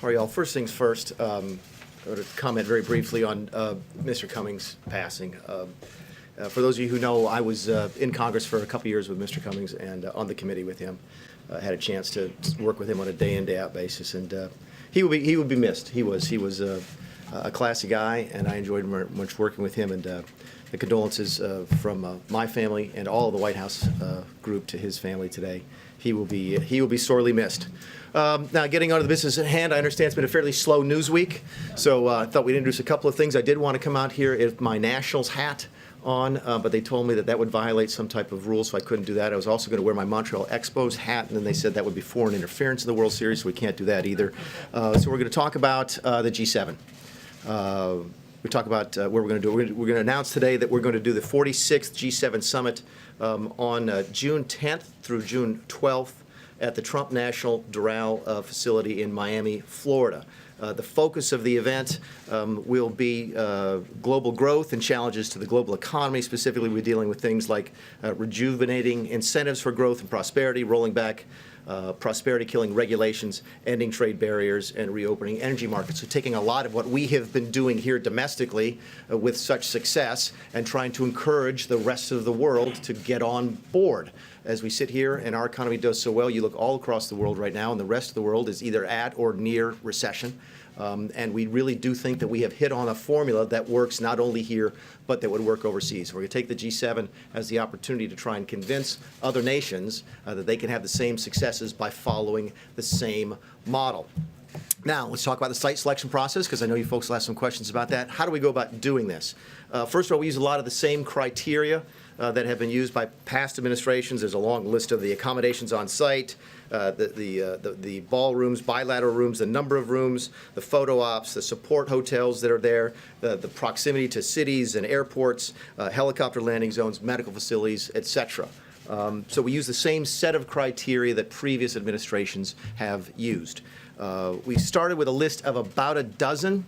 All right, y'all. First things first, I want to comment very briefly on Mr. Cummings' passing. For those of you who know, I was in Congress for a couple years with Mr. Cummings and on the committee with him. Had a chance to work with him on a day-in, day-out basis, and he would be missed. He was a classy guy, and I enjoyed much working with him. And the condolences from my family and all of the White House group to his family today. He will be sorely missed. Now, getting on to the business at hand, I understand it's been a fairly slow news week, so I thought we'd introduce a couple of things. I did want to come out here with my Nationals hat on, but they told me that would violate some type of rule, so I couldn't do that. I was also going to wear my Montreal Expos hat, and then they said that would be foreign interference in the World Series, so we can't do that either. So we're going to talk about the G7. We talk about what we're going to do. We're going to announce today that we're going to do the 46th G7 Summit on June 10th through June 12th at the Trump National Doral facility in Miami, Florida. The focus of the event will be global growth and challenges to the global economy. Specifically, we're dealing with things like rejuvenating incentives for growth and prosperity, rolling back prosperity-killing regulations, ending trade barriers, and reopening energy markets. So taking a lot of what we have been doing here domestically with such success and trying to encourage the rest of the world to get on board. As we sit here and our economy does so well, you look all across the world right now, and the rest of the world is either at or near recession. And we really do think that we have hit on a formula that works not only here, but that would work overseas. We're going to take the G7 as the opportunity to try and convince other nations that they can have the same successes by following the same model. Now, let's talk about the site selection process, because I know you folks will have some questions about that. How do we go about doing this? First of all, we use a lot of the same criteria that have been used by past administrations. There's a long list of the accommodations on site, the ballrooms, bilateral rooms, the number of rooms, the photo ops, the support hotels that are there, the proximity to cities and airports, helicopter landing zones, medical facilities, etc. So we use the same set of criteria that previous administrations have used. We started with a list of about a dozen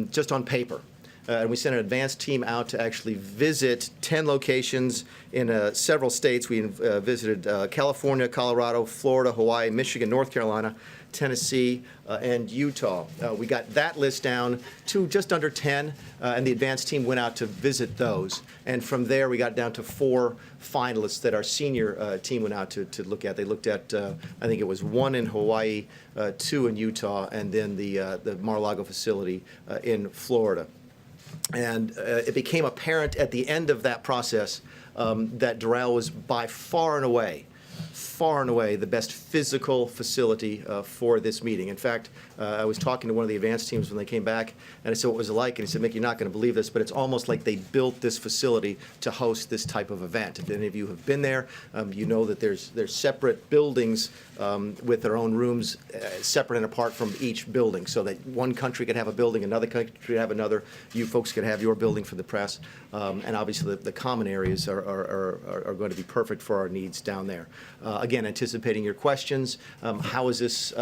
just on paper. And we sent an advanced team out to actually visit 10 locations in several states. We visited California, Colorado, Florida, Hawaii, Michigan, North Carolina, Tennessee, and Utah. We got that list down to just under 10, and the advanced team went out to visit those. And from there, we got down to 4 finalists that our senior team went out to look at. They looked at, I think it was 1 in Hawaii, 2 in Utah, and then the Mar-a-Lago facility in Florida. And it became apparent at the end of that process that Doral was by far and away the best physical facility for this meeting. In fact, I was talking to one of the advanced teams when they came back, and I said, what was it like? And he said, Mick, you're not going to believe this, but it's almost like they built this facility to host this type of event. If any of you have been there, you know that there's separate buildings with their own rooms, separate and apart from each building, so that one country could have a building, another country could have another, you folks could have your building for the press, and obviously the common areas are going to be perfect for our needs down there. Again, anticipating your questions, how is this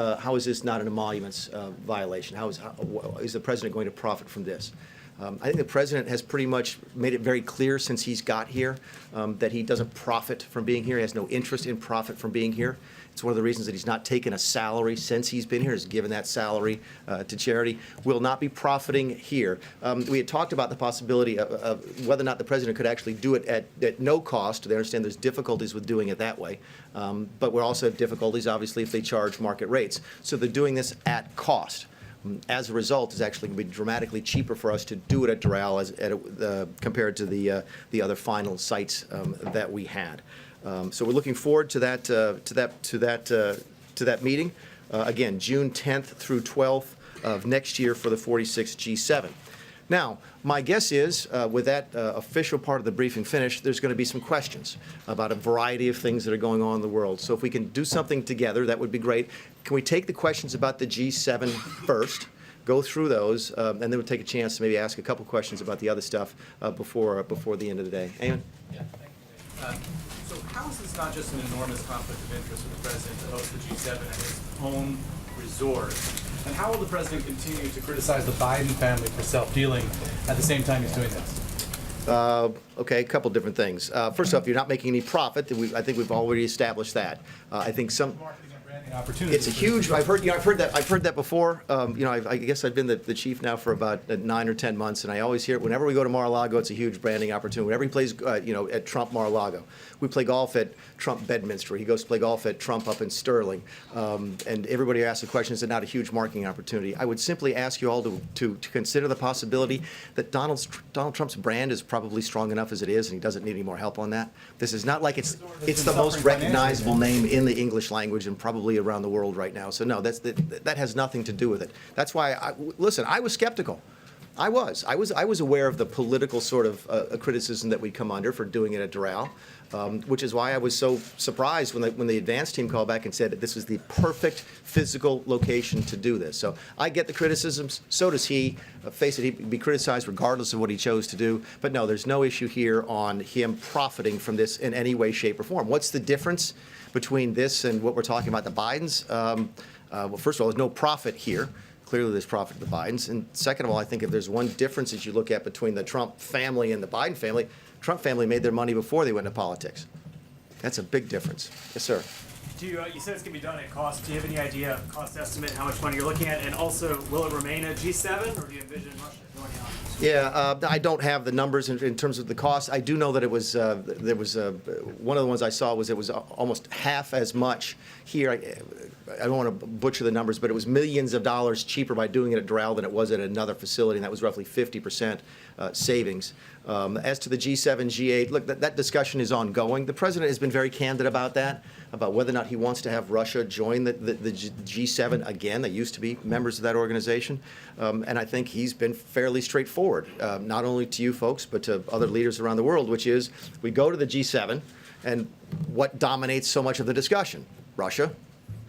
not an emoluments violation? How is the president going to profit from this? I think the president has pretty much made it very clear since he's got here that he doesn't profit from being here. He has no interest in profit from being here. It's one of the reasons that he's not taken a salary since he's been here. He's given that salary to charity. Will not be profiting here. We had talked about the possibility of whether or not the president could actually do it at no cost. They understand there's difficulties with doing it that way. But we also have difficulties, obviously, if they charge market rates. So they're doing this at cost. As a result, it's actually going to be dramatically cheaper for us to do it at Doral compared to the other final sites that we had. So we're looking forward to that meeting. Again, June 10th through 12th of next year for the 46th G7. Now, my guess is, with that official part of the briefing finished, there's going to be some questions about a variety of things that are going on in the world. So if we can do something together, that would be great. Can we take the questions about the G7 first, go through those, and then we'll take a chance to maybe ask a couple questions about the other stuff before the end of the day. Eamon? Yeah, thank you. So how is this not just an enormous conflict of interest for the president to host the G7 at his own resort? And how will the president continue to criticize the Biden family for self-dealing at the same time he's doing this? Okay, a couple different things. First off, you're not making any profit. I think we've already established that. I think some. Marketing and branding opportunity. It's a huge. I've heard that before. I guess I've been the chief now for about 9 or 10 months, and I always hear it whenever we go to Mar-a-Lago. It's a huge branding opportunity. Whenever he plays, at Trump Mar-a-Lago, we play golf at Trump Bedminster. He goes to play golf at Trump up in Sterling, and everybody asks the question: is it not a huge marketing opportunity? I would simply ask you all to consider the possibility that Donald Trump's brand is probably strong enough as it is, and he doesn't need any more help on that. This is not like it's the most recognizable name in the English language and probably around the world right now. So no, that has nothing to do with it. That's why listen, I was skeptical. I was aware of the political sort of criticism that we'd come under for doing it at Doral, which is why I was so surprised when the advance team called back and said that this was the perfect physical location to do this. So I get the criticisms. So does he. Face it, he'd be criticized regardless of what he chose to do. But no, there's no issue here on him profiting from this in any way, shape, or form. What's the difference between this and what we're talking about, the Bidens? Well, first of all, there's no profit here. Clearly, there's profit to the Bidens. And second of all, I think if there's one difference as you look at between the Trump family and the Biden family, Trump family made their money before they went into politics. That's a big difference. Yes, sir. You said it's going to be done at cost. Do you have any idea, cost estimate, how much money you're looking at? And also, will it remain a G7, or do you envision Russia going out? Yeah, I don't have the numbers in terms of the cost. I do know that it was there was one of the ones I saw was it was almost half as much here. I don't want to butcher the numbers, but it was millions of dollars cheaper by doing it at Doral than it was at another facility, and that was roughly 50% savings. As to the G7, G8, look, that discussion is ongoing. The president has been very candid about that, about whether or not he wants to have Russia join the G7 again. They used to be members of that organization. And I think he's been fairly straightforward, not only to you folks, but to other leaders around the world, which is we go to the G7, and what dominates so much of the discussion? Russia,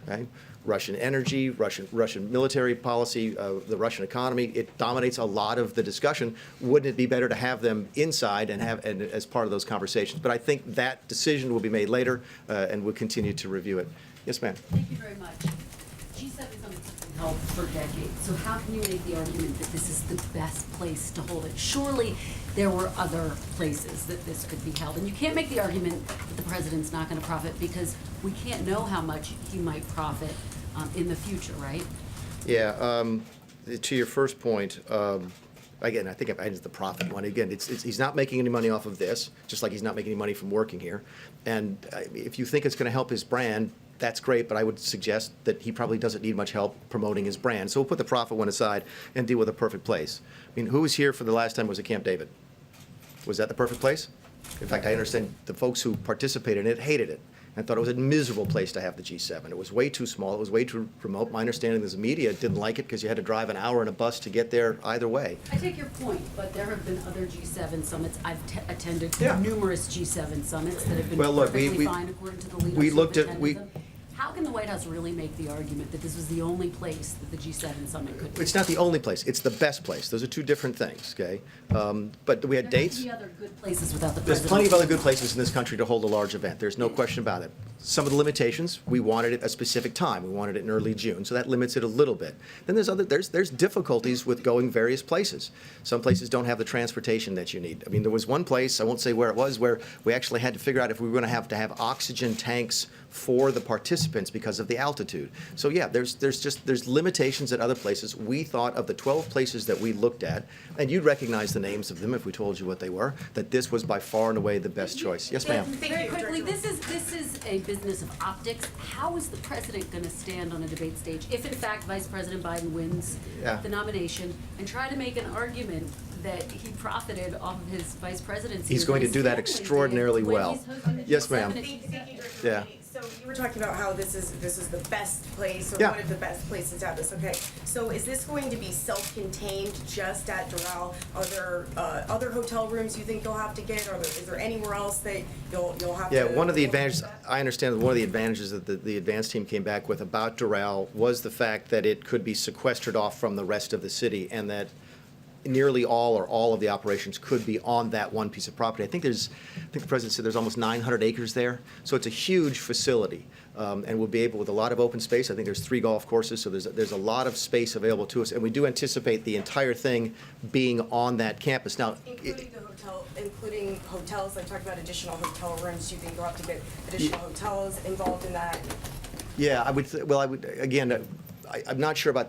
right? Russian energy, Russian military policy, the Russian economy. It dominates a lot of the discussion. Wouldn't it be better to have them inside and as part of those conversations? But I think that decision will be made later, and we'll continue to review it. Yes, ma'am. Thank you very much. G7 summits have been held for decades, so how can you make the argument that this is the best place to hold it? Surely there were other places that this could be held, and you can't make the argument that the president's not going to profit because we can't know how much he might profit in the future, right? Yeah. To your first point, again, I think it's the profit one. Again, he's not making any money off of this, just like he's not making any money from working here. And if you think it's going to help his brand, that's great, but I would suggest that he probably doesn't need much help promoting his brand. So we'll put the profit one aside and deal with a perfect place. I mean, who was here for the last time was at Camp David? Was that the perfect place? In fact, I understand the folks who participated in it hated it and thought it was a miserable place to have the G7. It was way too small. It was way too remote. My understanding is the media didn't like it because you had to drive an hour in a bus to get there either way. I take your point, but there have been other G7 summits. I've attended Yeah. numerous G7 summits that have been Well, look, perfectly fine according to the leaders we who looked at- attended them. How can the White House really make the argument that this was the only place that the G7 summit could be? It's not the only place. It's the best place. Those are two different things, okay? But we had There dates. could be other good places without the There's president. plenty of other good places in this country to hold a large event. There's no question about it. Some of the limitations, we wanted it at a specific time. We wanted it in early June, so that limits it a little bit. Then there's difficulties with going various places. Some places don't have the transportation that you need. I mean, there was one place, I won't say where it was, where we actually had to figure out if we were going to have oxygen tanks for the participants because of the altitude. So yeah, there's limitations at other places. We thought of the 12 places that we looked at, and you'd recognize the names of them if we told you what they were, that this was by far and away the best choice. Yes, ma'am. Very quickly, this is a business of optics. How is the president going to stand on a debate stage if, in fact, Vice President Biden wins the nomination and try to make an argument that he profited off of his vice presidency? He's going to do that extraordinarily well. Yes, ma'am. Yeah. So you were talking about how this is the best place, or Yeah. one of the best places to have this. Okay, so is this going to be self-contained just at Doral? Are there other hotel rooms you think you'll have to get, or is there anywhere else that you'll have to? Yeah, one of the advantages, I understand that one of the advantages that the advance team came back with about Doral was the fact that it could be sequestered off from the rest of the city, and that nearly all of the operations could be on that one piece of property. I think the president said there's almost 900 acres there, so it's a huge facility, and we'll be able, with a lot of open space. I think there's 3 golf courses, so there's a lot of space available to us, and we do anticipate the entire thing being on that campus. Now, Including hotels, I talked about additional hotel rooms. Do you think you'll have to get additional hotels involved in that? Yeah, I'm not sure about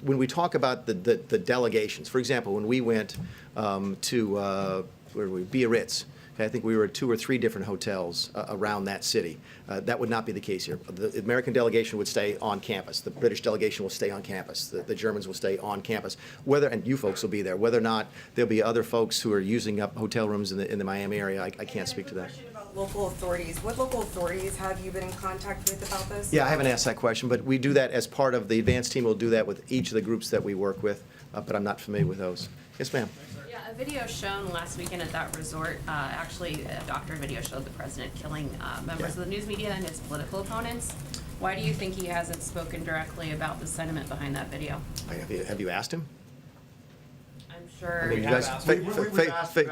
when we talk about the delegations. For example, when we went to, where were we, Biarritz, okay, I think we were at 2 or 3 different hotels around that city. That would not be the case here. The American delegation would stay on campus. The British delegation will stay on campus. The Germans will stay on campus. And you folks will be there. Whether or not there'll be other folks who are using up hotel rooms in the Miami area, I can't speak to that. Question about local authorities. What local authorities have you been in contact with about this? Yeah, I haven't asked that question, but we do that as part of the advanced team. We'll do that with each of the groups that we work with, but I'm not familiar with those. Yes, ma'am. Yeah, a video shown last weekend at that resort, actually, a doctored video showed the president killing members of the news media and his political opponents. Why do you think he hasn't spoken directly about the sentiment behind that video? Have you asked him? I'm sure. You guys face it.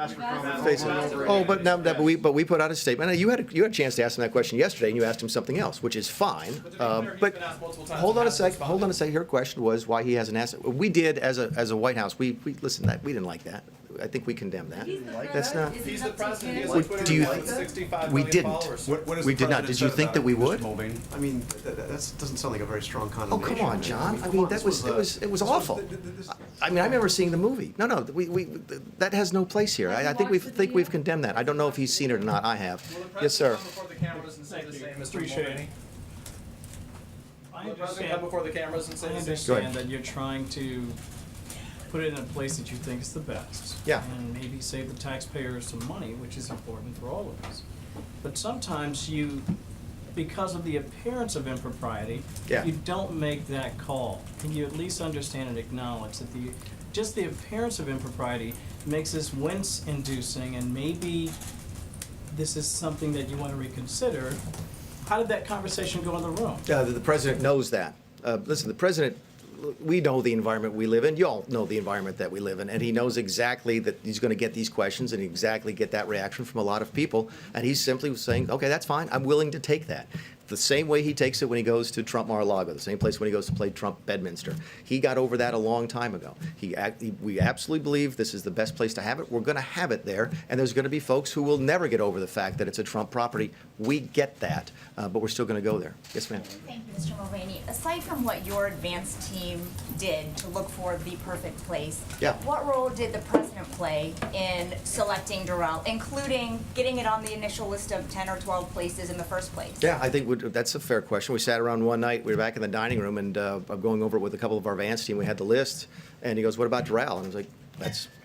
Oh, but we put out a statement. You had a chance to ask him that question yesterday, and you asked him something else, which is fine. But hold on a second. Your question was why he hasn't asked it. We did as a White House. We listened. We didn't like that. I think we condemn that. That's not. He's the president. He has What Twitter do you with think? 65 We million didn't. followers. We did not. Did you think that we would? I mean, that doesn't sound like a very strong Oh, condemnation. come on, John. I mean, it was awful. This- I mean, I remember seeing the movie. No, that has no place here. I think we've condemned that. I don't know if he's seen it or not. I have. Will the Yes, sir. president come before the cameras and say the same, Mr. Appreciate it. Mulvaney? I Will the president come understand, before the cameras and say I the same? Go understand ahead. that you're trying to put it in a place that you think is the best. Yeah. And maybe save the taxpayers some money, which is important for all of us. But sometimes because of the appearance of impropriety, Yeah. you don't make that call. Can you at least understand and acknowledge that just the appearance of impropriety makes this wince-inducing, and maybe this is something that you want to reconsider? How did that conversation go in the room? The president knows that. Listen, the president, we know the environment we live in. You all know the environment that we live in. And he knows exactly that he's going to get these questions and exactly get that reaction from a lot of people. And he's simply saying, okay, that's fine. I'm willing to take that. The same way he takes it when he goes to Trump Mar-a-Lago, the same place when he goes to play Trump Bedminster. He got over that a long time ago. We absolutely believe this is the best place to have it. We're going to have it there, and there's going to be folks who will never get over the fact that it's a Trump property. We get that, but we're still going to go there. Yes, ma'am. Thank you, Mr. Mulvaney. Aside from what your advanced team did to look for the perfect place, Yeah. what role did the president play in selecting Doral, including getting it on the initial list of 10 or 12 places in the first place? Yeah, I think that's a fair question. We sat around one night, we were back in the dining room, and I'm going over it with a couple of our advanced team. We had the list, and he goes, what about Doral? And I was like,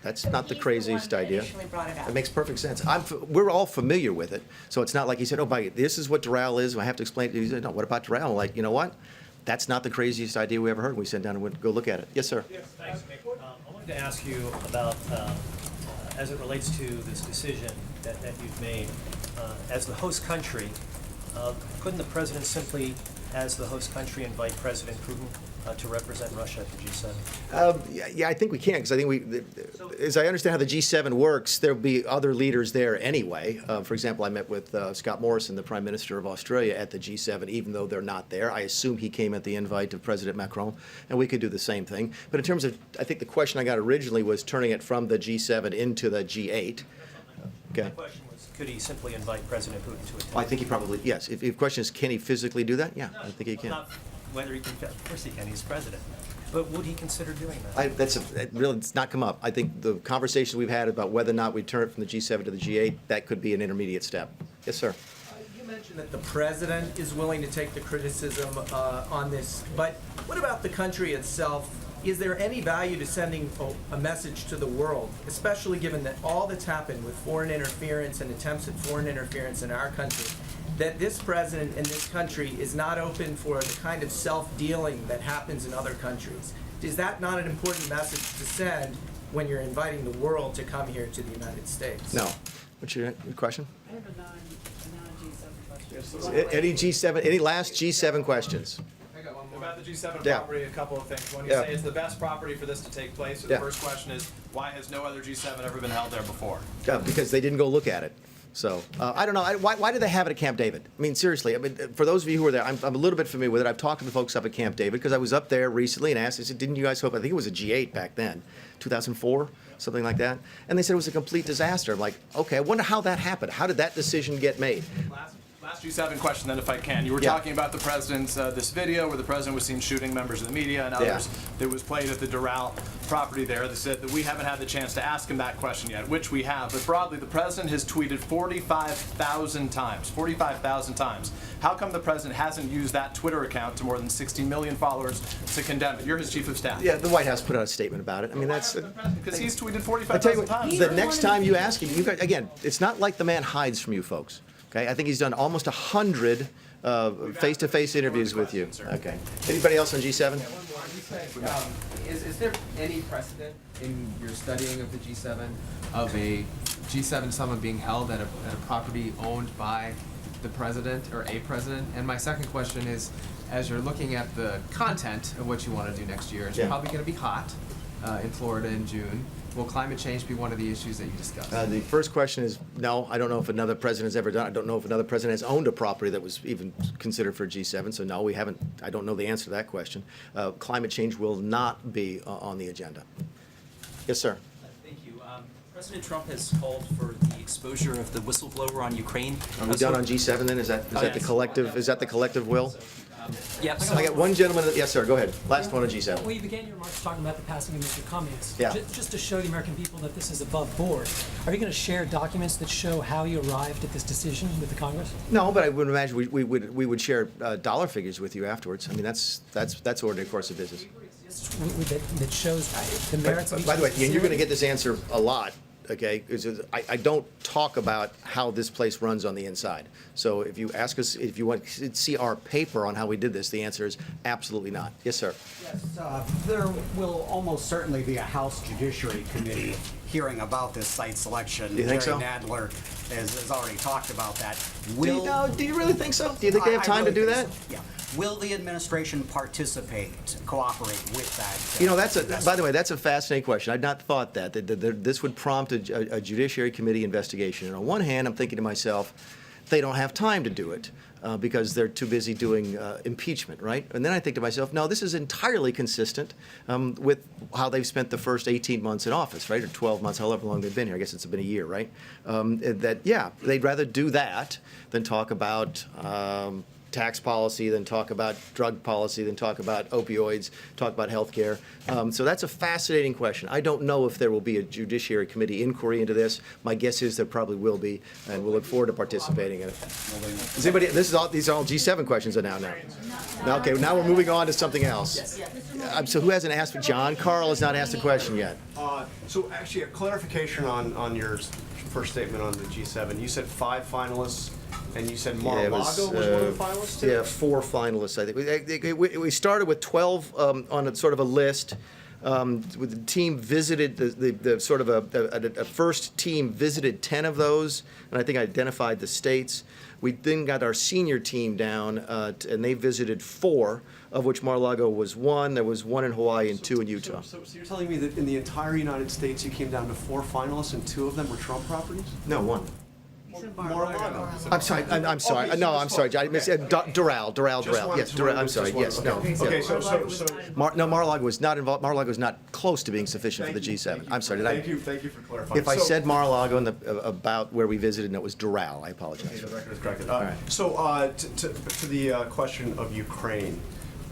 that's not the He's craziest one that idea. initially brought it up. It makes perfect sense. We're all familiar with it, so it's not like he said, oh, this is what Doral is, I have to explain it to you. He said, no, what about Doral? I'm like, you know what? That's not the craziest idea we ever heard. We sat down and went, go look at it. Yes, sir. Thanks, Mick. I wanted to ask you about, as it relates to this decision that you've made, as the host country, couldn't the president simply, as the host country, invite President Putin to represent Russia at the G7? Yeah, I think we can, because I think as I understand how the G7 works, there'll be other leaders there anyway. For example, I met with Scott Morrison, the Prime Minister of Australia, at the G7, even though they're not there. I assume he came at the invite of President Macron, and we could do the same thing. But in terms of, I think the question I got originally was turning it from the G7 into the G8. Okay. My question was, could he simply invite President Putin to attend? I think he probably, yes. If the question is, can he physically do that? Yeah, I think he can. Not whether he can, of course he can, he's president. But would he consider doing that? It's not come up. I think the conversations we've had about whether or not we turn it from the G7 to the G8, that could be an intermediate step. Yes, sir. You mentioned that the president is willing to take the criticism on this, but what about the country itself? Is there any value to sending a message to the world, especially given that all that's happened with foreign interference and attempts at foreign interference in our country, that this president in this country is not open for the kind of self-dealing that happens in other countries? Is that not an important message to send when you're inviting the world to come here to the United States? No. What's your question? I have a non-G7 question. Any G7, any last G7 questions? I got one more. About the G7 Yeah. property, a couple of things. When you Yeah. say it's the best property for this to take place, so Yeah. the first question is, why has no other G7 ever been held there before? Because they didn't go look at it. So, I don't know. Why did they have it at Camp David? I mean, seriously. I mean, for those of you who were there, I'm a little bit familiar with it. I've talked to the folks up at Camp David because I was up there recently and asked, I said, didn't you guys hope? I think it was a G8 back then, 2004, something like that. And they said it was a complete disaster. I'm like, okay, I wonder how that happened. How did that decision get made? Last G7 question then, if I can. You were Yeah. talking about the president's, this video where the president was seen shooting members of the media and others that was played at the Doral property there. They said that we haven't had the chance to ask him that question yet, which we have. But broadly, the president has tweeted 45,000 times. 45,000 times. How come the president hasn't used that Twitter account to more than 60 million followers to condemn it? You're his chief of staff. Yeah, the White House put out a statement about it. I mean, that's. Because he's tweeted I tell you 45,000 times. what, the next time you ask him, you guys, again, it's not like the man hides from you folks. Okay, I think he's done almost 100 face-to-face interviews with you. Okay. Anybody else on G7? Is there any precedent in your studying of the G7 of a G7 summit being held at a property owned by the president or a president? And my second question is, as you're looking at the content of what you want to do next year, it's probably going to be hot in Florida in June. Will climate change be one of the issues that you discuss? The first question is, no, I don't know if another president has ever done. I don't know if another president has owned a property that was even considered for G7. So no, we haven't. I don't know the answer to that question. Climate change will not be on the agenda. Yes, sir. Thank you. President Trump has called for the exposure of the whistleblower on Ukraine. Are we done on G7 then? Is that the yes. collective? Is that the collective will? Yep. I got one gentleman. Yes, sir. Go ahead. Last one on G7. Well, you began your remarks talking about the passing of Mr. Cummings. Yeah. Just to show the American people that this is above board, are you going to share documents that show how you arrived at this decision with the Congress? No, but I would imagine we would share dollar figures with you afterwards. I mean, that's ordinary course of business. That shows the merits of each By the way, and you're going to facility? get this answer a lot, okay? I don't talk about how this place runs on the inside. So if you ask us, if you want to see our paper on how we did this, the answer is absolutely not. Yes, sir. Yes, there will almost certainly be a House Judiciary Committee hearing about this site selection. Do you think so? Jerry Nadler has already talked about that. Do you really think so? Do you think they have time to do that? Yeah. Will the administration participate, cooperate with that? You know, by the way, that's a fascinating question. I'd not thought that this would prompt a Judiciary Committee investigation. And on one hand, I'm thinking to myself, they don't have time to do it because they're too busy doing impeachment, right? And then I think to myself, no, this is entirely consistent with how they've spent the first 18 months in office, right? Or 12 months, however long they've been here. I guess it's been a year, right? They'd rather do that than talk about tax policy, then talk about drug policy, then talk about opioids, talk about health care. So that's a fascinating question. I don't know if there will be a Judiciary Committee inquiry into this. My guess is there probably will be, and we'll look forward to participating in it. Does anybody, these are all G7 questions are now. Okay, now we're moving on to something else. So who hasn't asked? John Carl has not asked a question yet. So actually, a clarification on your first statement on the G7. You said 5 finalists. And you said Mar-a-Lago was one of the finalists too? Yeah, 4 finalists, I think. We started with 12 on a sort of a list. With the team visited, the sort of a first team visited 10 of those, and I think identified the states. We then got our senior team down, and they visited 4, of which Mar-a-Lago was 1. There was 1 in Hawaii and 2 in Utah. So you're telling me that in the entire United States, you came down to 4 finalists and 2 of them were Trump properties? No, 1. Mar-a-Lago. I'm sorry. I'm sorry. Okay, No, so I'm just sorry. one. I missed Doral. Yes, Doral. I'm sorry. Yes, no. Okay, so No, Mar-a-Lago was not involved. Mar-a-Lago was not close to being sufficient for the G7. I'm sorry. Thank you for clarifying. If I said Mar-a-Lago about where we visited and it was Doral, I apologize. Okay, the record is corrected. All right. So to the question of Ukraine,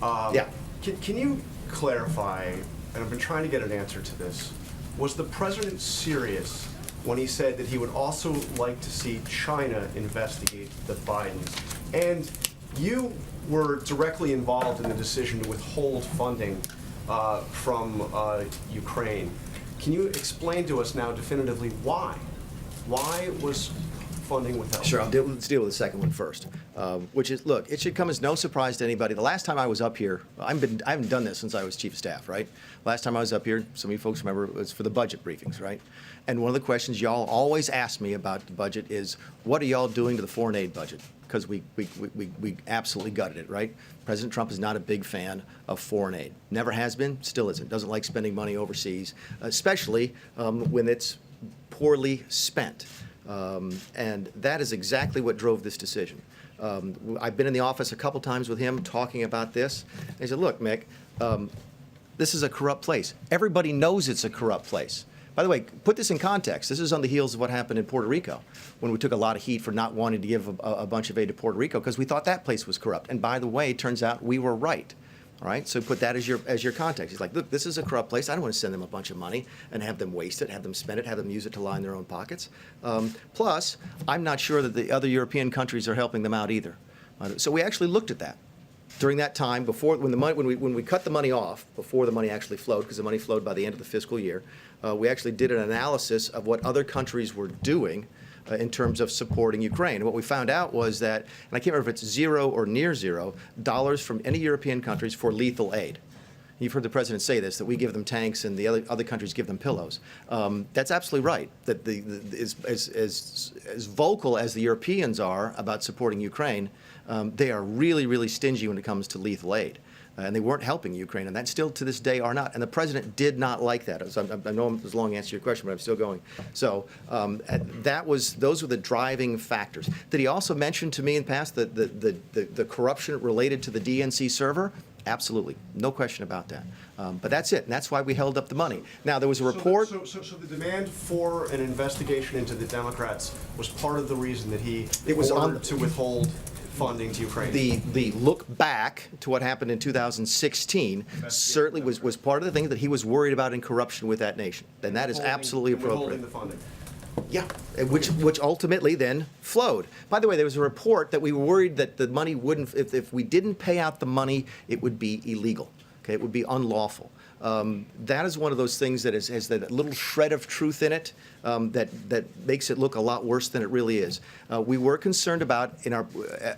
Yeah. Can you clarify, and I've been trying to get an answer to this, was the president serious when he said that he would also like to see China investigate the Bidens? And you were directly involved in the decision to withhold funding from Ukraine. Can you explain to us now definitively why? Why was funding withheld? Sure, let's deal with the second one first, which is, look, it should come as no surprise to anybody. The last time I was up here, I haven't done this since I was chief of staff, right? Last time I was up here, some of you folks remember, it was for the budget briefings, right? And one of the questions y'all always ask me about the budget is, what are y'all doing to the foreign aid budget? Because we absolutely gutted it, right? President Trump is not a big fan of foreign aid. Never has been, still isn't. Doesn't like spending money overseas, especially when it's poorly spent. And that is exactly what drove this decision. I've been in the office a couple times with him talking about this. He said, look, Mick, this is a corrupt place. Everybody knows it's a corrupt place. By the way, put this in context. This is on the heels of what happened in Puerto Rico, when we took a lot of heat for not wanting to give a bunch of aid to Puerto Rico because we thought that place was corrupt. And by the way, it turns out we were right. All right, so put that as your context. He's like, look, this is a corrupt place. I don't want to send them a bunch of money and have them waste it, have them spend it, have them use it to line their own pockets. Plus, I'm not sure that the other European countries are helping them out either. So we actually looked at that during that time before when we cut the money off before the money actually flowed, because the money flowed by the end of the fiscal year. We actually did an analysis of what other countries were doing in terms of supporting Ukraine. And what we found out was that, and I can't remember if it's $0 or near $0 from any European countries for lethal aid. You've heard the president say this, that we give them tanks and the other countries give them pillows. That's absolutely right. That as vocal as the Europeans are about supporting Ukraine, they are really, really stingy when it comes to lethal aid. And they weren't helping Ukraine, and that still to this day are not. And the president did not like that. So I know it was a long answer to your question, but I'm still going. So those were the driving factors. Did he also mention to me in the past the corruption related to the DNC server? Absolutely, no question about that. But that's it, and that's why we held up the money. Now, there was a report. So the demand for an investigation into the Democrats was part of the reason that he ordered to withhold funding to Ukraine. The look back to what happened in 2016 certainly was part of the thing that he was worried about in corruption with that nation. And that is absolutely appropriate. Withholding the funding. Yeah, which ultimately then flowed. By the way, there was a report that we were worried that the money wouldn't, if we didn't pay out the money, it would be illegal. Okay, it would be unlawful. That is one of those things that has that little shred of truth in it that makes it look a lot worse than it really is. We were concerned about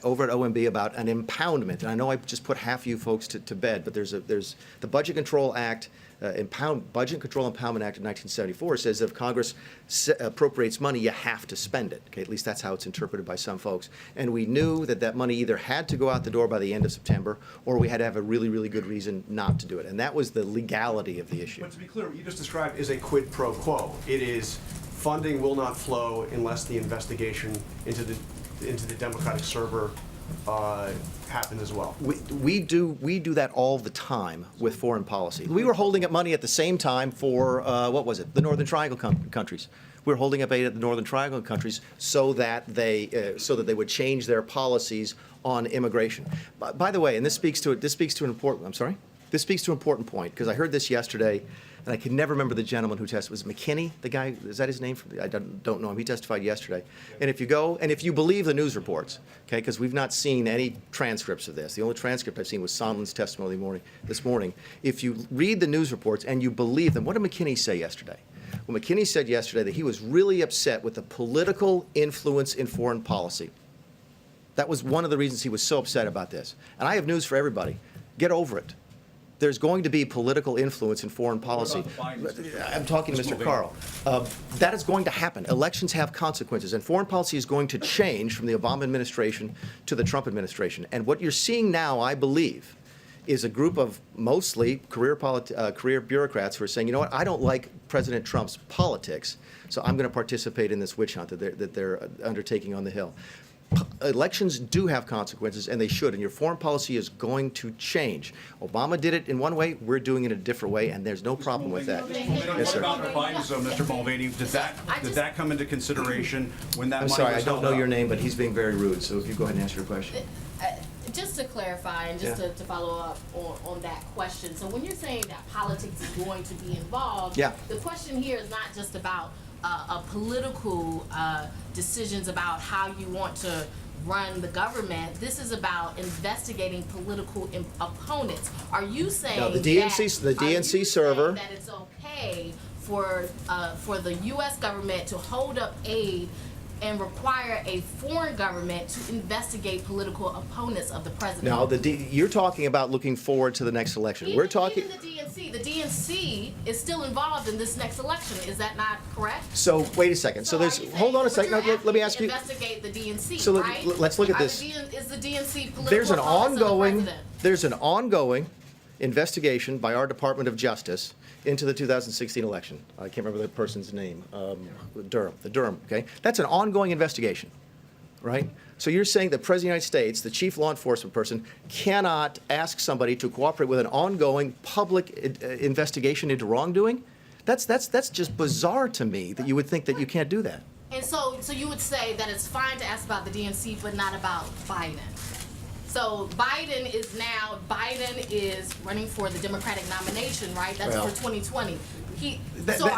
over at OMB about an impoundment, and I know I just put half you folks to bed, but there's the Budget Control Act. Budget Control Impoundment Act of 1974 says that if Congress appropriates money, you have to spend it. Okay, at least that's how it's interpreted by some folks. And we knew that money either had to go out the door by the end of September, or we had to have a really, really good reason not to do it. And that was the legality of the issue. But to be clear, what you just described is a quid pro quo. It is funding will not flow unless the investigation into the Democratic server happen as well. We do that all the time with foreign policy. We were holding up money at the same time for what was it? The Northern Triangle countries. We were holding up aid at the Northern Triangle countries so that they would change their policies on immigration. By the way, and this speaks to an important. I'm sorry. This speaks to an important point because I heard this yesterday. And I can never remember the gentleman who testified. Was it McKinney, the guy? Is that his name? I don't know him. He testified yesterday. And if you believe the news reports, okay, because we've not seen any transcripts of this. The only transcript I've seen was Sondland's testimony this morning. If you read the news reports and you believe them, what did McKinney say yesterday? Well, McKinney said yesterday that he was really upset with the political influence in foreign policy. That was one of the reasons he was so upset about this. And I have news for everybody. Get over it. There's going to be political influence in foreign policy. I'm talking to Mr. Carl. That is going to happen. Elections have consequences, and foreign policy is going to change from the Obama administration to the Trump administration. And what you're seeing now, I believe, is a group of mostly career bureaucrats who are saying, you know what, I don't like President Trump's politics, so I'm going to participate in this witch hunt that they're undertaking on the Hill. Elections do have consequences, and they should, and your foreign policy is going to change. Obama did it in one way, we're doing it a different way, and there's no problem with that. Yes, sir. What about the Biden zone, Mr. Mulvaney? Did that come into consideration when that money was held up? I'm sorry, I don't know your name, but he's being very rude, so if you go ahead and answer your question. Just to clarify and just to follow up on that question, so when you're saying that politics is going to be involved, the question here is not just about political decisions about how you want to run the government. This is about investigating political opponents. Are you saying the DNC server that it's okay for the U.S. government to hold up aid and require a foreign government to investigate political opponents of the president? No, you're talking about looking forward to the next election. We're talking. Even the DNC is still involved in this next election. Is that not correct? So wait a second. So there's. Hold on a second. No, let me ask you. Investigate the DNC. So right? let's look at this. Is the DNC political? There's an ongoing investigation by our Department of Justice into the 2016 election. I can't remember the person's name. Durham. Okay, that's an ongoing investigation, right? So you're saying that the President of the United States, the chief law enforcement person, cannot ask somebody to cooperate with an ongoing public investigation into wrongdoing? That's just bizarre to me that you would think that you can't do that. And so you would say that it's fine to ask about the DNC, but not about Biden. So Biden is running for the Democratic nomination, right? That's Well, for 2020. That's So a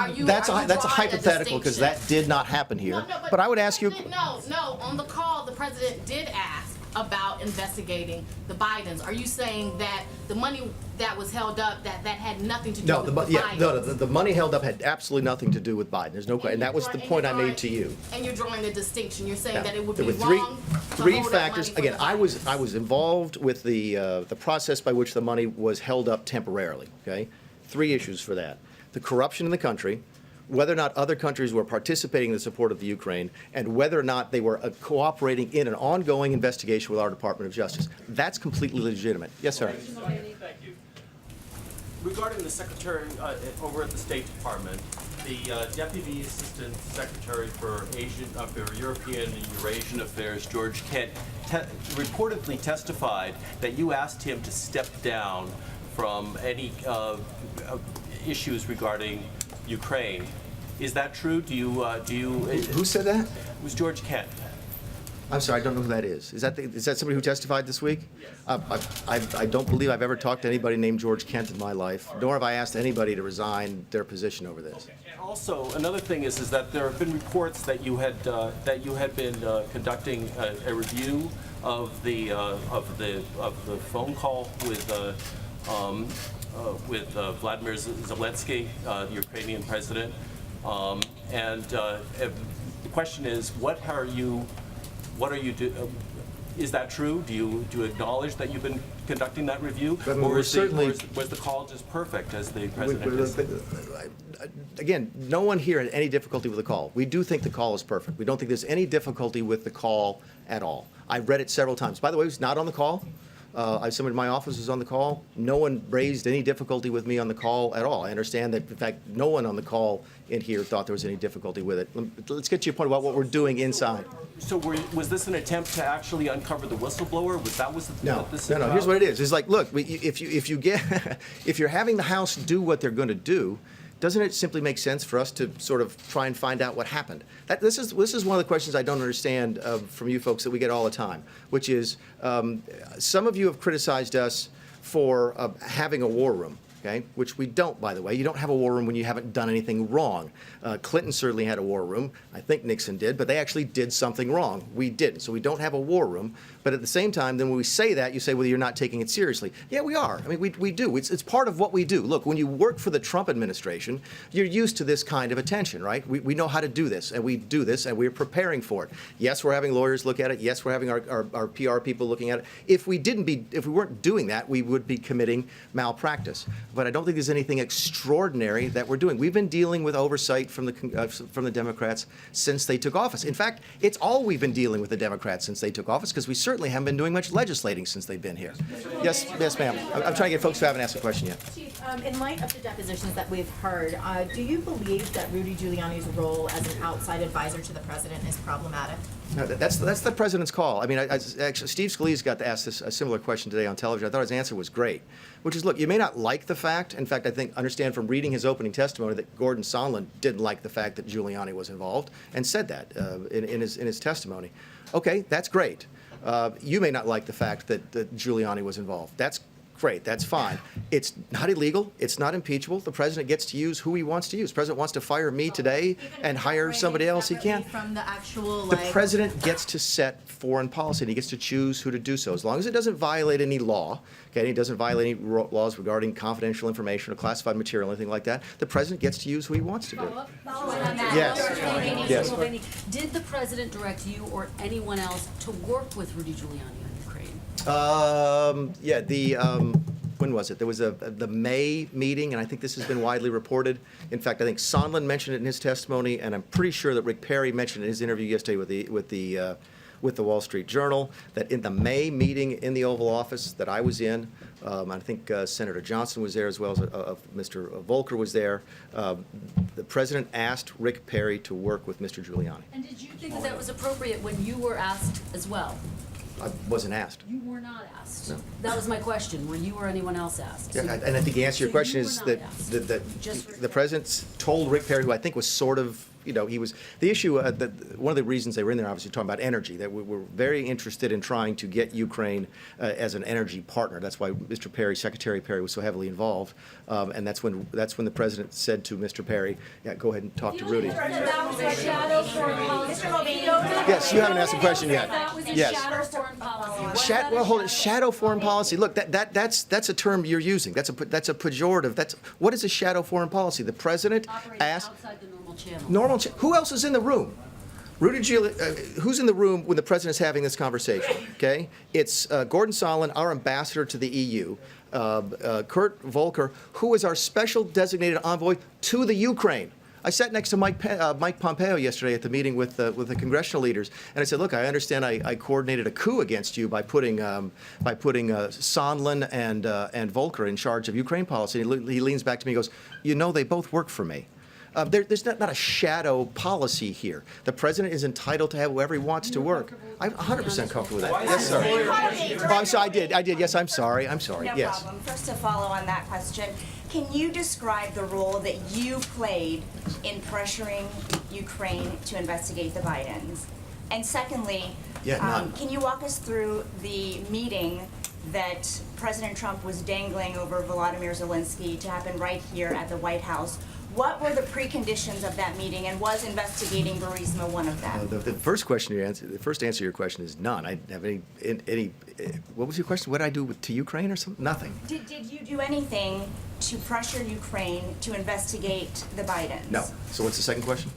hypothetical because that did not happen here. But I would ask you. No. On the call, the president did ask about investigating the Bidens. Are you saying that the money that was held up that had nothing to do with the Bidens? The money held up had absolutely nothing to do with Biden. There's no question, and that was the point I made to you. And you're drawing a distinction. You're saying that it would There be were wrong three to hold that factors. money for Again, the I was involved with the process by which the money was held up temporarily. Okay, 3 issues for that: the corruption in the country, whether or not other countries were participating in the support of the Ukraine, and whether or not they were cooperating in an ongoing investigation with our Department of Justice. That's completely legitimate. Yes, sir. Thank you. Regarding the secretary over at the State Department, the Deputy Assistant Secretary for European and Eurasian Affairs, George Kent, reportedly testified that you asked him to step down from any issues regarding Ukraine. Is that true? Do you? Who said that? It was George Kent. I'm sorry, I don't know who that is. Is that somebody who testified this week? Yes. I don't believe I've ever talked to anybody named George Kent in my life, nor have I asked anybody to resign their position over this. Okay. And also, another thing is that there have been reports that you had been conducting a review of the phone call with Vladimir Zelensky, the Ukrainian president. The question is, what are you doing? Is that true? Do you acknowledge that you've been conducting that review? Or was the call just perfect, as the president has said? Again, no one here had any difficulty with the call. We do think the call is perfect. We don't think there's any difficulty with the call at all. I've read it several times. By the way, it was not on the call. Someone in my office was on the call. No one raised any difficulty with me on the call at all. I understand that, in fact, no one on the call in here thought there was any difficulty with it. Let's get to your point about what we're doing inside. So was this an attempt to actually uncover the whistleblower? No. Here's what it is. It's like, look, if you're having the House do what they're going to do, doesn't it simply make sense for us to sort of try and find out what happened? This is one of the questions I don't understand from you folks that we get all the time, which is some of you have criticized us for having a war room. Okay, which we don't, by the way. You don't have a war room when you haven't done anything wrong. Clinton certainly had a war room. I think Nixon did, but they actually did something wrong. We didn't. So we don't have a war room. But at the same time, then when we say that, you say, well, you're not taking it seriously. Yeah, we are. I mean, we do. It's part of what we do. Look, when you work for the Trump administration, you're used to this kind of attention, right? We know how to do this, and we do this, and we're preparing for it. Yes, we're having lawyers look at it. Yes, we're having our PR people looking at it. If we weren't doing that, we would be committing malpractice. But I don't think there's anything extraordinary that we're doing. We've been dealing with oversight from the Democrats since they took office. In fact, it's all we've been dealing with the Democrats since they took office, because we certainly haven't been doing much legislating since they've been here. Yes, ma'am. I'm trying to get folks who haven't asked a question yet. Chief, in light of the depositions that we've heard, do you believe that Rudy Giuliani's role as an outside advisor to the president is problematic? No, that's the president's call. I mean, actually, Steve Scalise got to ask a similar question today on television. I thought his answer was great, which is, look, you may not like the fact. In fact, I understand from reading his opening testimony that Gordon Sondland didn't like the fact that Giuliani was involved and said that in his testimony. Okay, that's great. You may not like the fact that Giuliani was involved. That's great. That's fine. It's not illegal. It's not impeachable. The president gets to use who he wants to use. The president wants to fire me today and hire somebody else. He can. From the actual, the president gets to set foreign policy, and he gets to choose who to do so, as long as it doesn't violate any law. Okay, it doesn't violate any laws regarding confidential information or classified material, anything like that. The president gets to use who he wants to do. Following on that, Yes. Mulvaney, did the president direct you or anyone else to work with Rudy Giuliani on Ukraine? When was it? There was the May meeting, and I think this has been widely reported. In fact, I think Sondland mentioned it in his testimony, and I'm pretty sure that Rick Perry mentioned it in his interview yesterday with the Wall Street Journal, that in the May meeting in the Oval Office that I was in, I think Senator Johnson was there as well as Mr. Volker was there. The president asked Rick Perry to work with Mr. Giuliani. And did you think that was appropriate when you were asked as well? I wasn't asked. You were not asked. No. That was my question. Were you or anyone else asked? Yeah, and I think the answer to your So question you is were that not asked. the president told Rick Perry, who I think was sort of, he was, the issue, one of the reasons they were in there, obviously, talking about energy, that we were very interested in trying to get Ukraine as an energy partner. That's why Mr. Perry, Secretary Perry, was so heavily involved. And that's when the president said to Mr. Perry, yeah, go ahead and talk to Rudy. That was a shadow foreign policy. Mr. Mulvaney. Yes, you haven't asked a question yet. That was a Yes. shadow foreign policy. Well, hold it. Shadow foreign policy. Look, that's a term you're using. That's a pejorative. What is a shadow foreign policy? The president asked. Outside the normal channel. Who else is in the room? Rudy Giuliani. Who's in the room when the president's having this conversation? Okay, it's Gordon Sondland, our ambassador to the EU. Kurt Volker, who is our special designated envoy to the Ukraine. I sat next to Mike Pompeo yesterday at the meeting with the congressional leaders, and I said, "Look, I understand I coordinated a coup against you by putting Sondland and Volker in charge of Ukraine policy." And he leans back to me and goes, "You know, they both work for me." There's not a shadow policy here. The president is entitled to have whoever he wants to work. I'm 100% comfortable with that. Yes, sir. Oh, I'm sorry. I did. Yes, I'm sorry. No Yes. problem. First, to follow on that question, can you describe the role that you played in pressuring Ukraine to investigate the Bidens? And secondly, none. can you walk us through the meeting that President Trump was dangling over Volodymyr Zelensky to happen right here at the White House? What were the preconditions of that meeting, and was investigating Burisma one of them? The first answer to your question is none. I didn't have any. What was your question? What did I do to Ukraine or something? Nothing. Did you do anything to pressure Ukraine to investigate the Bidens? No. So what's the second question?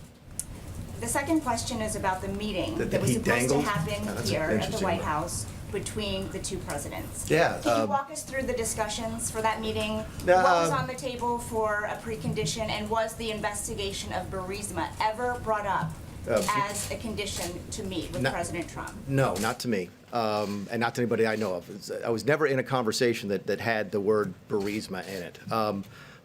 The second question is about the meeting that was he supposed dangled? to happen Oh, that's here at the interesting. White House between the two presidents. Yeah, Can you walk us through the discussions for that meeting? What was on the table for a precondition, and was the investigation of Burisma ever brought up as a condition to meet with President Trump? No, not to me, and not to anybody I know of. I was never in a conversation that had the word Burisma in it.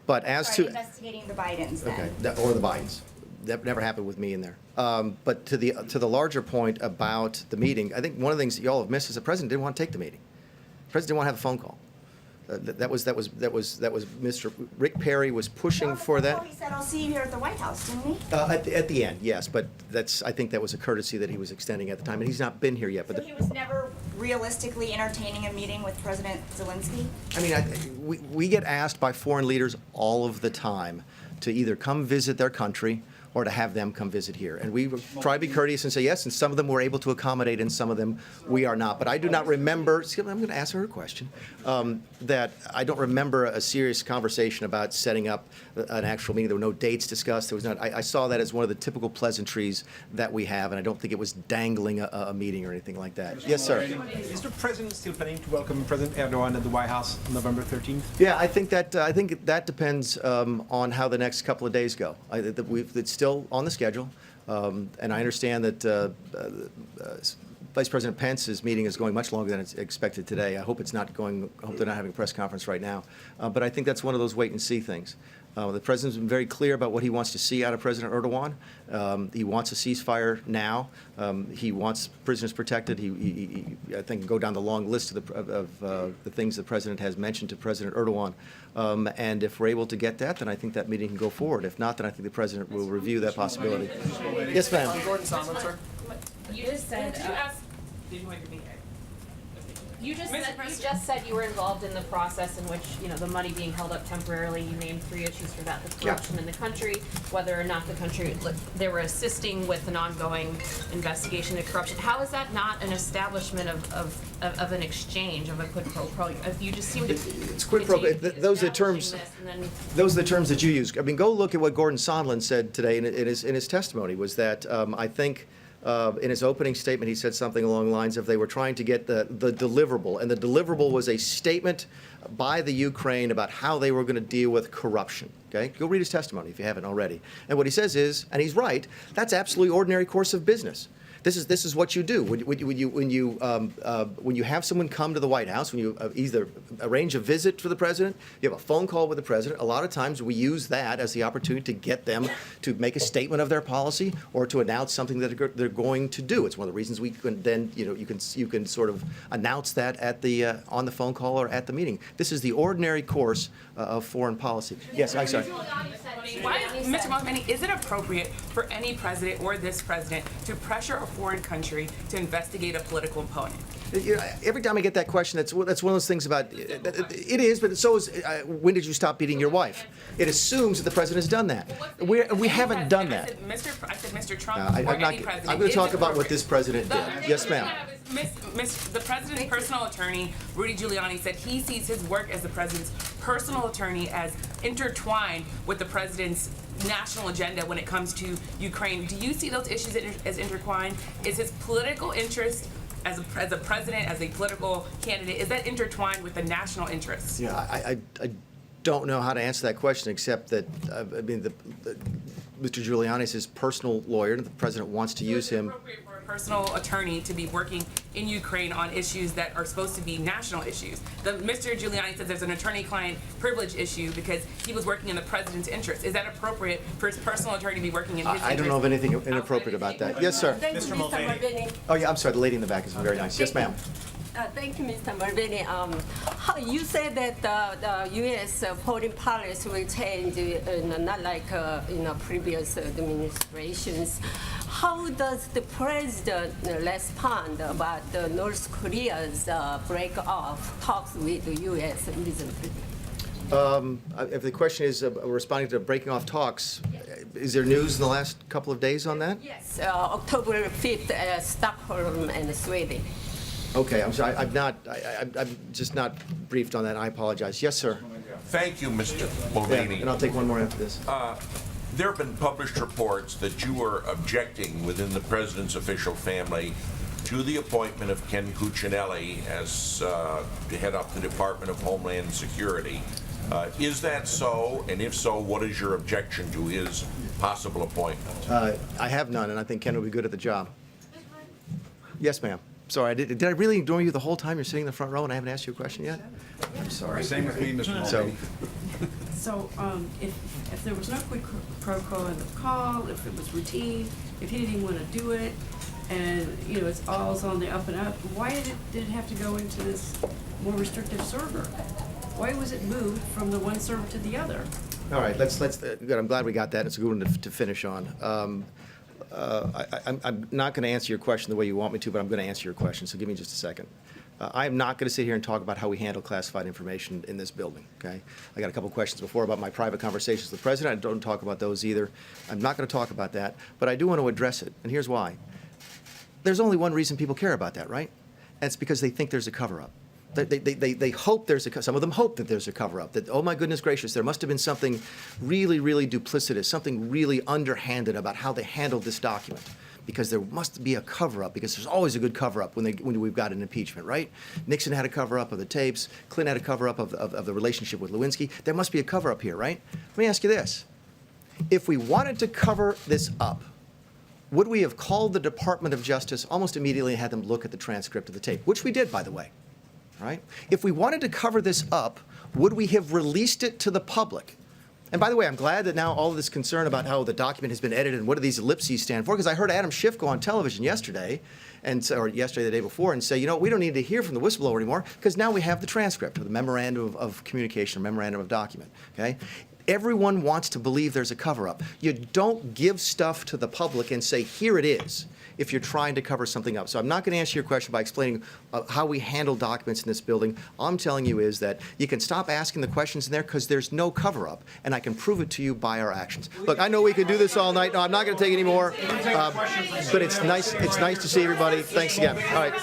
But as Sorry, to investigating the Bidens then. okay, or the Bidens. That never happened with me in there. But to the larger point about the meeting, I think one of the things that y'all have missed is the president didn't want to take the meeting. The president didn't want to have a phone call. That was Mr. Rick Perry was pushing for that. He said, "I'll see you here at the White House," didn't he? At the end, yes, but I think that was a courtesy that he was extending at the time, and he's not been here yet. But So he was never realistically entertaining a meeting with President Zelensky? I mean, we get asked by foreign leaders all of the time to either come visit their country or to have them come visit here. And we try to be courteous and say yes, and some of them we're able to accommodate, and some of them we are not. But I do not remember, I'm going to ask her a question, that I don't remember a serious conversation about setting up an actual meeting. There were no dates discussed. There was not. I saw that as one of the typical pleasantries that we have, and I don't think it was dangling a meeting or anything like that. Yes, sir. Is the president still planning to welcome President Erdogan at the White House on November 13th? Yeah, I think that depends on how the next couple of days go. It's still on the schedule, and I understand that Vice President Pence's meeting is going much longer than it's expected today. I hope it's not going. I hope they're not having a press conference right now. But I think that's one of those wait and see things. The president's been very clear about what he wants to see out of President Erdogan. He wants a ceasefire now. He wants prisoners protected. He I think, can go down the long list of the things the president has mentioned to President Erdogan. And if we're able to get that, then I think that meeting can go forward. If not, then I think the president will review that possibility. Yes, ma'am. Gordon Sondland, sir. You just said, you just said you were involved in the process in which, the money being held up temporarily. You named 3 issues for that: the corruption in the country, whether or not the country, they were assisting with an ongoing investigation of corruption. How is that not an establishment of an exchange, of a quid pro quo? You just seem to. It's quid pro quo. Those are the terms. Those are the terms that you use. I mean, go look at what Gordon Sondland said today in his testimony. Was that I think. In his opening statement, he said something along the lines of they were trying to get the deliverable, and the deliverable was a statement by the Ukraine about how they were going to deal with corruption. Okay, go read his testimony if you haven't already. And what he says is, and he's right, that's absolutely ordinary course of business. This is what you do when you have someone come to the White House. When you either arrange a visit for the president, you have a phone call with the president. A lot of times we use that as the opportunity to get them to make a statement of their policy or to announce something that they're going to do. It's one of the reasons we can then you can sort of announce that at the on the phone call or at the meeting. This is the ordinary course of foreign policy. Yes, I'm sorry. Mr. Mulvaney, is it appropriate for any president or this president to pressure a foreign country to investigate a political opponent? Every time I get that question, that's one of those things about, it is, but so is, when did you stop beating your wife? It assumes that the president has done that. We haven't done that. I said Mr. Trump I'm or any not, president. I'm going to Is talk it about what appropriate? this president did. Yes, ma'am. The president's personal attorney, Rudy Giuliani, said he sees his work as the president's personal attorney as intertwined with the president's national agenda when it comes to Ukraine. Do you see those issues as intertwined? Is his political interest as a president, as a political candidate, is that intertwined with the national interests? Yeah, I don't know how to answer that question except that, I mean, Mr. Giuliani is his personal lawyer, and the president wants to use him. For a personal attorney to be working in Ukraine on issues that are supposed to be national issues. Mr. Giuliani says there's an attorney-client privilege issue because he was working in the president's interest. Is that appropriate for his personal attorney to be working in his interest? I don't know of anything inappropriate about that. Yes, sir. Mr. Mulvaney. Oh, yeah, I'm sorry, the lady in the back is very nice. Yes, ma'am. Thank you, Mr. Mulvaney. You said that the U.S. foreign policy will change, not like in previous administrations. How does the president respond about the North Korea's break off talks with the U.S. recently? If the question is responding to breaking off talks, is there news in the last couple of days on that? Yes, October 5th, Stockholm and Sweden. Okay, I'm sorry, I'm just not briefed on that, I apologize. Yes, sir. Thank you, Mr. Mulvaney. Yeah, and I'll take one more after this. There have been published reports that you were objecting within the president's official family to the appointment of Ken Cuccinelli as to head up the Department of Homeland Security. Is that so? And if so, what is your objection to his possible appointment? I have none, and I think Ken will be good at the job. Yes, ma'am. Sorry, did I really ignore you the whole time you're sitting in the front row and I haven't asked you a question yet? I'm sorry. Same with me, Mr. Mulvaney. So if there was no quid pro quo in the call, if it was routine, if he didn't even want to do it, and it's all's on the up and up, why did it have to go into this more restrictive server? Why was it moved from the one server to the other? All right, let's good. I'm glad we got that. It's a good one to finish on. I'm not going to answer your question the way you want me to, but I'm going to answer your question, so give me just a second. I am not going to sit here and talk about how we handle classified information in this building, okay? I got a couple questions before about my private conversations with the president. I don't talk about those either. I'm not going to talk about that, but I do want to address it, and here's why. There's only one reason people care about that, right? And it's because they think there's a cover-up. They hope some of them hope that there's a cover-up, that, oh my goodness gracious, there must have been something really, really duplicitous, something really underhanded about how they handled this document, because there must be a cover-up, because there's always a good cover-up when we've got an impeachment, right? Nixon had a cover-up of the tapes, Clinton had a cover-up of the relationship with Lewinsky. There must be a cover-up here, right? Let me ask you this. If we wanted to cover this up, would we have called the Department of Justice almost immediately and had them look at the transcript of the tape, which we did, by the way? Right? If we wanted to cover this up, would we have released it to the public? And by the way, I'm glad that now all of this concern about how the document has been edited and what do these ellipses stand for, because I heard Adam Schiff go on television yesterday, or yesterday, the day before, and say, we don't need to hear from the whistleblower anymore, because now we have the transcript, or the memorandum of communication, or memorandum of document, okay? Everyone wants to believe there's a cover-up. You don't give stuff to the public and say, here it is, if you're trying to cover something up. So I'm not going to answer your question by explaining how we handle documents in this building. All I'm telling you is that you can stop asking the questions in there because there's no cover-up, and I can prove it to you by our actions. Look, I know we could do this all night. No, I'm not going to take any more. But it's nice to see everybody. Thanks again. All right.